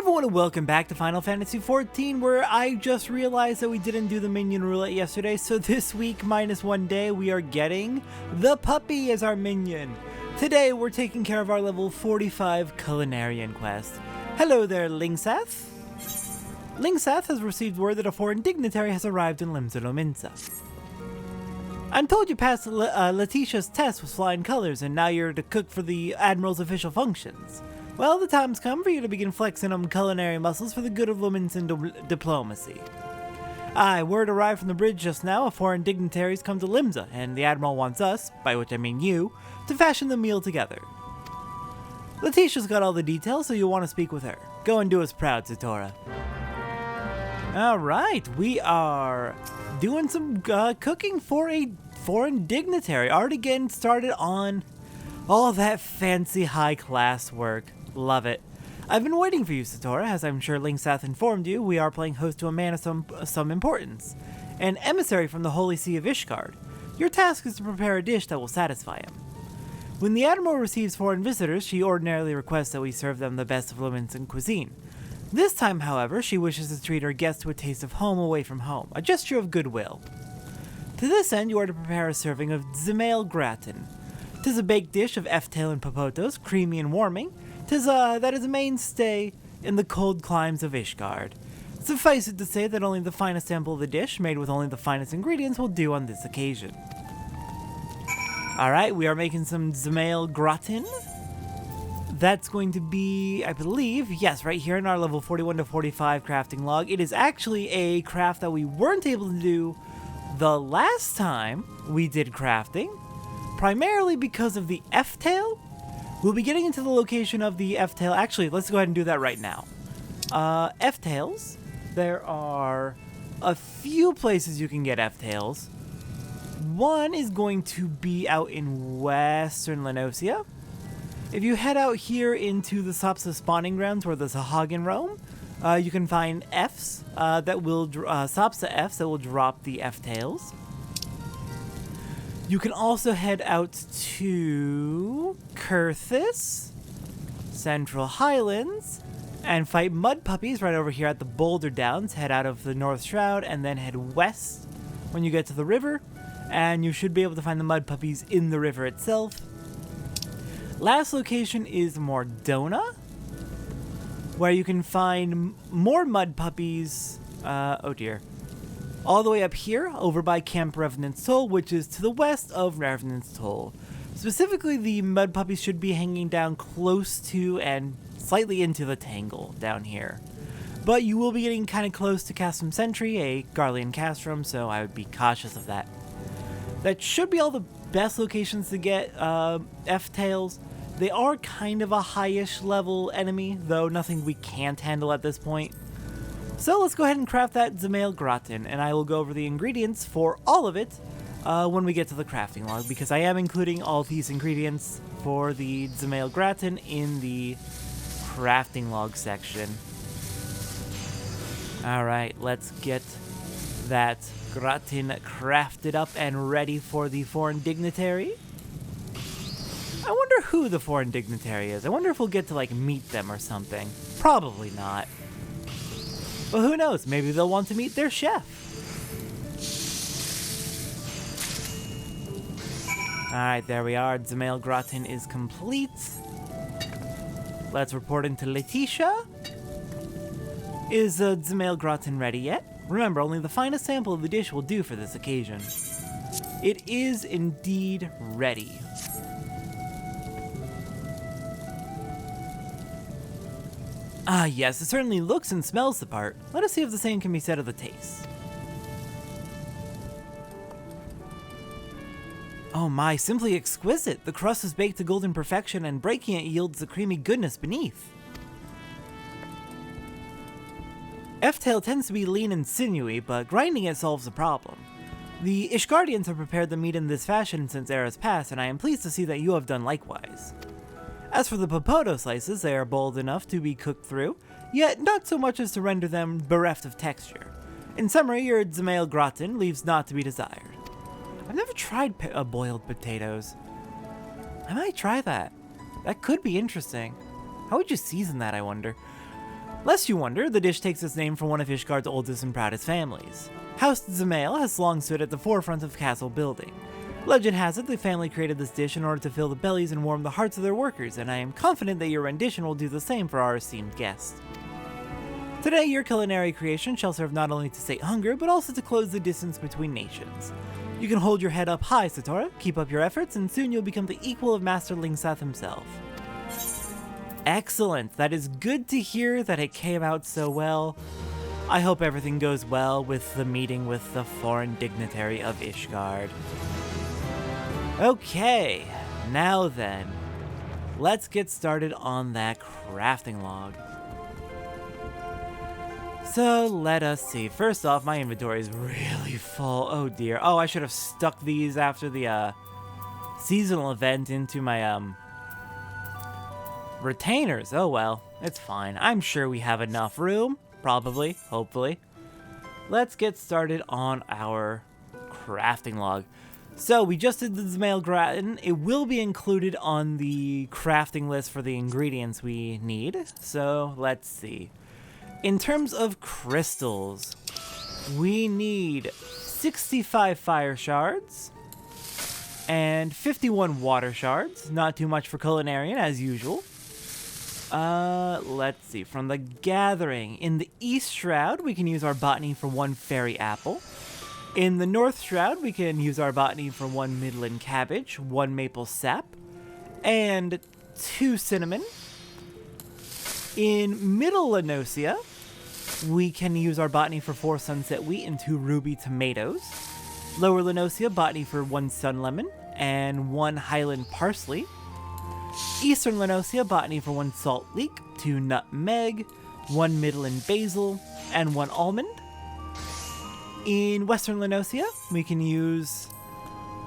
everyone and welcome back to Final Fantasy XIV, where I just realized that we didn't do the minion roulette yesterday, so this week, minus one day, we are getting the puppy as our minion. Today, we're taking care of our level 45 Culinarian quest. Hello there, Limsa. Limsa has received word that a foreign dignitary has arrived in Limsa Lominsa. I'm told you passed Letitia's test with flying colors, and now you're to cook for the Admiral's official functions. Well, the time's come for you to begin flexing them culinary muscles for the good of Lominsan diplomacy. Aye, word arrived from the bridge just now. A foreign dignitaries come to Limsa, and the Admiral wants us, by which I mean you, to fashion the meal together. Letitia's got all the details, so you'll want to speak with her. Go and do us proud, Satora. Alright, we are doing some cooking for a foreign dignitary. Already getting started on all that fancy high-class work. Love it. I've been waiting for you, Satora. As I'm sure Limsa informed you, we are playing host to a man of some importance, an emissary from the Holy See of Ishgard. Your task is to prepare a dish that will satisfy him. When the Admiral receives foreign visitors, she ordinarily requests that we serve them the best of Lominsan cuisine. This time, however, she wishes to treat her guests to a taste of home away from home, a gesture of goodwill. To this end, you are to prepare a serving of Zemail gratin. 'Tis a baked dish of F-tail and popotos, creamy and warming. That is a mainstay in the cold climes of Ishgard. Suffice it to say that only the finest sample of the dish, made with only the finest ingredients, will do on this occasion. Alright, we are making some Zemail gratin. That's going to be, I believe, yes, right here in our level 41 to 45 crafting log. It is actually a craft that we weren't able to do the last time we did crafting, primarily because of the F-tail. We'll be getting into the location of the F-tail. Actually, let's go ahead and do that right now. F-tails. There are a few places you can get F-tails. One is going to be out in western Lenosia. If you head out here into the Sopsa spawning grounds where the Sahagin roam, you can find Fs that will Sopsa Fs that will drop the F-tails. You can also head out to Kurthis, Central Highlands, and fight mud puppies right over here at the Boulder Downs. Head out of the North Shroud and then head west when you get to the river, and you should be able to find the mud puppies in the river itself. Last location is Mordona, where you can find more mud puppies. Oh dear. All the way up here, over by Camp Revenant's Toll, which is to the west of Revenant's Toll. Specifically, the mud puppies should be hanging down close to and slightly into the Tangle down here. But you will be getting kind of close to Castrum Sentry, a Garlean Castrum, so I would be cautious of that. That should be all the best locations to get F-tails. They are kind of a high-ish level enemy, though nothing we can't handle at this point. So let's go ahead and craft that Zemail gratin, and I will go over the ingredients for all of it when we get to the crafting log, because I am including all these ingredients for the Zemail gratin in the crafting log section. Alright, let's get that gratin crafted up and ready for the foreign dignitary. I wonder who the foreign dignitary is. I wonder if we'll get to, like, meet them or something. Probably not. But who knows? Maybe they'll want to meet their chef. Alright, there we are. Zemail gratin is complete. Let's report into Letitia. Is Zemail gratin ready yet? Remember, only the finest sample of the dish will do for this occasion. It is indeed ready. Ah yes, it certainly looks and smells the part. Let us see if the same can be said of the taste. Oh my, simply exquisite! The crust is baked to golden perfection, and breaking it yields the creamy goodness beneath. F-tail tends to be lean and sinewy, but grinding it solves the problem. The Ishgardians have prepared the meat in this fashion since eras past, and I am pleased to see that you have done likewise. As for the popoto slices, they are bold enough to be cooked through, yet not so much as to render them bereft of texture. In summary, your Zemail gratin leaves naught to be desired. I've never tried boiled potatoes. I might try that. That could be interesting. How would you season that, I wonder? Lest you wonder, the dish takes its name from one of Ishgard's oldest and proudest families. House Zamail has long stood at the forefront of castle building. Legend has it the family created this dish in order to fill the bellies and warm the hearts of their workers, and I am confident that your rendition will do the same for our esteemed guest. Today, your culinary creation shall serve not only to sate hunger, but also to close the distance between nations. You can hold your head up high, Satora, keep up your efforts, and soon you'll become the equal of Master Limsa himself. Excellent, that is good to hear that it came out so well. I hope everything goes well with the meeting with the foreign dignitary of Ishgard. Okay, now then, let's get started on that crafting log. So let us see. First off, my inventory is really full. Oh dear. Oh, I should have stuck these after the seasonal event into my retainers. Oh well, it's fine. I'm sure we have enough room. Probably, hopefully. Let's get started on our crafting log. So we just did the Zamail gratin. It will be included on the crafting list for the ingredients we need. So let's see. In terms of crystals, we need 65 fire shards and 51 water shards. Not too much for culinarian, as usual. Let's see. From the gathering, in the East Shroud, we can use our botany for 1 fairy apple. In the North Shroud, we can use our botany for 1 midland cabbage, 1 maple sap, and 2 cinnamon. In Middle Lenosia, we can use our botany for 4 sunset wheat and 2 ruby tomatoes. Lower Lenosia, botany for 1 sun lemon and 1 highland parsley. Eastern Lenosia, botany for 1 salt leek, 2 nutmeg, 1 midland basil, and 1 almond. In Western Lenosia, we can use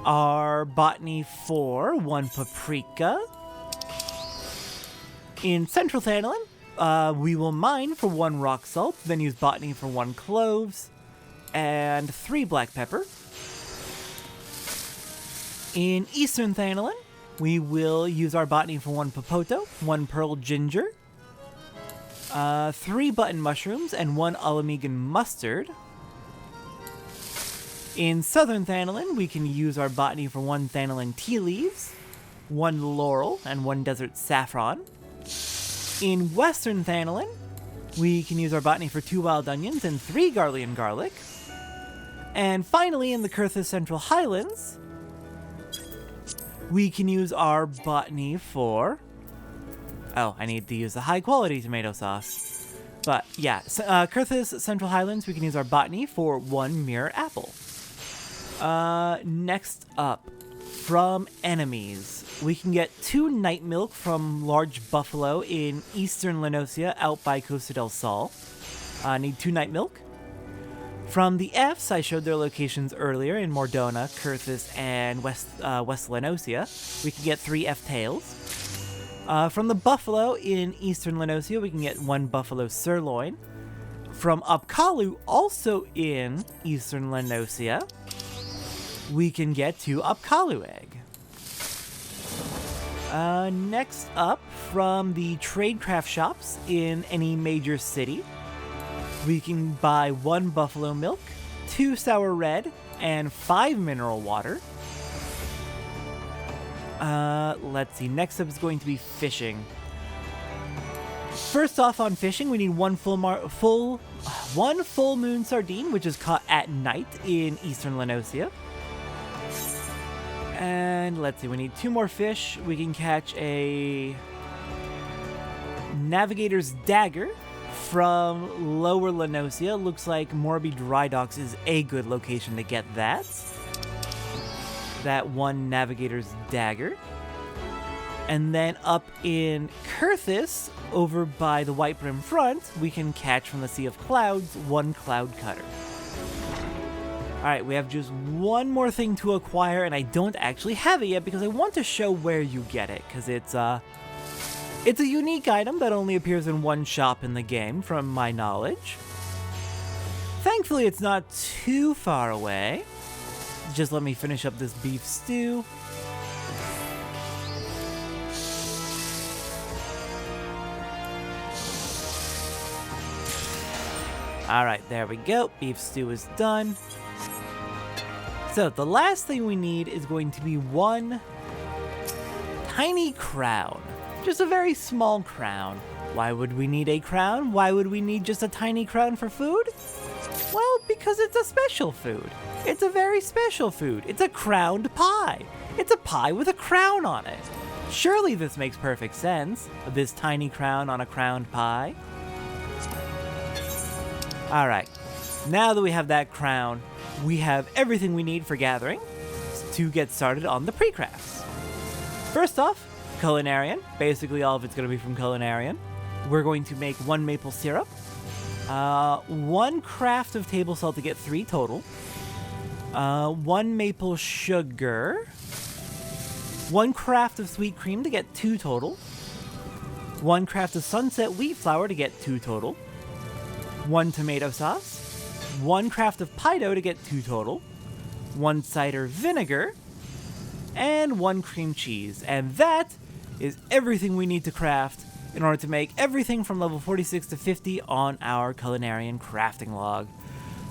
our botany for 1 paprika. In Central Thanalan, we will mine for 1 rock salt, then use botany for 1 cloves, and 3 black pepper. In Eastern Thanalan, we will use our botany for 1 popoto, 1 pearl ginger, 3 button mushrooms, and 1 Alamegan mustard. In Southern Thanalan, we can use our botany for 1 Thanalan tea leaves, 1 laurel, and 1 desert saffron. In Western Thanalan, we can use our botany for 2 wild onions and 3 Garlean garlic. And finally, in the Kurthus Central Highlands, we can use our botany for... Oh, I need to use the high-quality tomato sauce. But yeah, Kurthus Central Highlands, we can use our botany for 1 mirror apple. Next up, from enemies, we can get 2 night milk from Large Buffalo in Eastern Lenosia out by Costa del Sol. Need 2 night milk. From the Fs, I showed their locations earlier in Mordona, Kurthus, and West Lenosia. We can get 3 F tails. From the Buffalo in Eastern Lenosia, we can get 1 buffalo sirloin. From Upkalu, also in Eastern Lenosia, we can get 2 Upkalu egg. Next up, from the tradecraft shops in any major city, we can buy 1 buffalo milk, 2 sour red, and 5 mineral water. Let's see, next up is going to be fishing. First off on fishing, we need 1 full moon sardine, which is caught at night in Eastern Lenosia. And let's see, we need 2 more fish. We can catch a navigator's dagger from Lower Lenosia. Looks like Morby Dry Docks is a good location to get that. That 1 navigator's dagger. And then up in Kurthus, over by the White Brim front, we can catch from the Sea of Clouds 1 cloud cutter. Alright, we have just 1 more thing to acquire, and I don't actually have it yet because I want to show where you get it, because it's a unique item that only appears in 1 shop in the game, from my knowledge. Thankfully, it's not too far away. Just let me finish up this beef stew. Alright, there we go. Beef stew is done. So the last thing we need is going to be one tiny crown. Just a very small crown. Why would we need a crown? Why would we need just a tiny crown for food? Well, because it's a special food. It's a very special food. It's a crowned pie. It's a pie with a crown on it. Surely this makes perfect sense. This tiny crown on a crowned pie. Alright, now that we have that crown, we have everything we need for gathering to get started on the pre-crafts. First off, Culinarian. Basically all of it's going to be from Culinarian. We're going to make 1 maple syrup, 1 craft of table salt to get 3 total, 1 maple sugar, 1 craft of sweet cream to get 2 total, 1 craft of sunset wheat flour to get 2 total, 1 tomato sauce, 1 craft of pie dough to get 2 total, 1 cider vinegar, and 1 cream cheese. And that is everything we need to craft in order to make everything from level 46 to 50 on our Culinarian crafting log.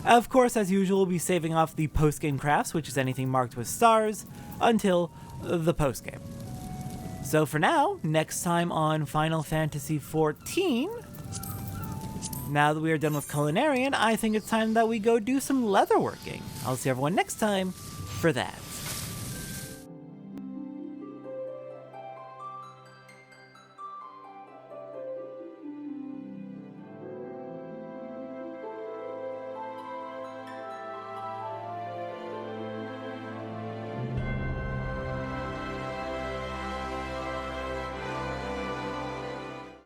Of course, as usual, we'll be saving off the post-game crafts, which is anything marked with stars, until the post-game. So for now, next time on Final Fantasy XIV, now that we are done with Culinarian, I think it's time that we go do some leatherworking. I'll see everyone next time for that.